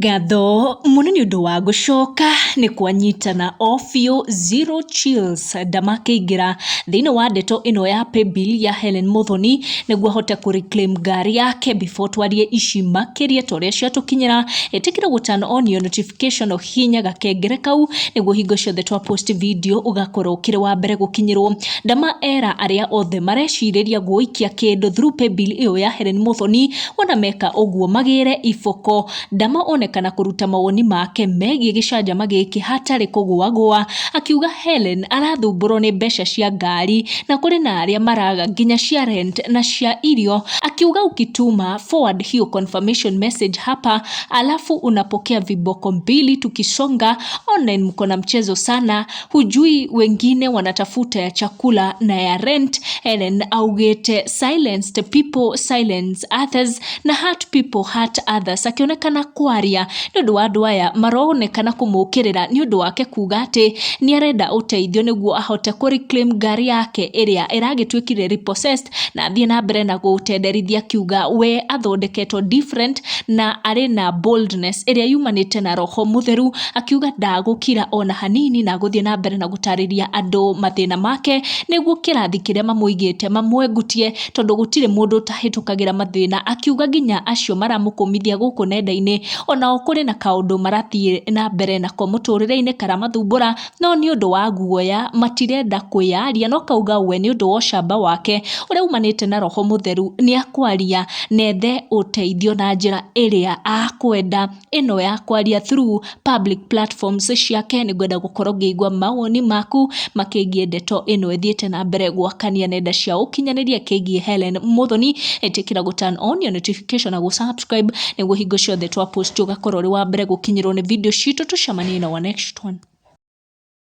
Ngatho muno ni undu wa gucoka ni kwanyitana ofio zero chills ndamakiingira thiini wa ndeto ino ya paybill ya Hellen Muthoni niguo ahote ku reclaim ngari yake before twarie ici makiria toria ciatukinyira itikira gutana on your notification o hinya gakengere kau niguo hingo ciothe twa post video ugakorwo ukiri wa mbere gukinyirwo. Ndama era aria othe mareciria guikia kindu through paybill iyo ya Hellen Muthoni wana meka uguo magire ifoko. Ndama onekana kuruta mawoni make megie gicanjama giki hatari kugua akiuga Hellen arathumburwo ni mbeca cia ngari na kuri na aria maraga nginya cia rent na cia irio, akiuga ukituma forward hiyo confirmation message hapa alafu unapokea viboko mbili tukisonga online. Mko na mchezo sana, hujui wengine wanatafuta ya chakula na ya rent. Hellen augete silenced people silence others na hurt people hurt others, akionekana kwaria ni undu wa andu aya maronekana kumukirira ni undu wake kuga ati ni arenda uteithio niguo ahote ku reclaim ngari yake iria iragitwikire repossessed na athie na mbere na gutenderithia, akiuga we athondeketwo different na arena boldness iria yumanite na roho mutheru, akiuga ndagukira ona hanini na guthie na mbere na gutariria andu mathina make niguo kirathi kiria mamuigite mamwengutie tondu gutire mundu tahitukagira mathina, akiuga nginya acio maramukumithia guku nenda-ini ona kuri na kaundu marathie na mbere na ko muturire-ini kara mathumbura no ni undu wa guoya matirenda kuyaria, no kauga we ni undu wa ucamba wake uria umanite na roho mutheru ni akwaria nethe uteithio na njira iria akwenda. Ino ya kwaria through public platforms ciake ni gwenda gukorwo ngiigua mawoni maku makigie ndeto ino ethiete na mbere gwakania nenda cia ukinyaniria kigie Hellen Muthoni. Etikira gu turn on your notification na gu subscribe niguo hingo ciothe twa post ugakorwo ri wa mbere gukinyirwo ni video citu. Tucemanie na wa next one.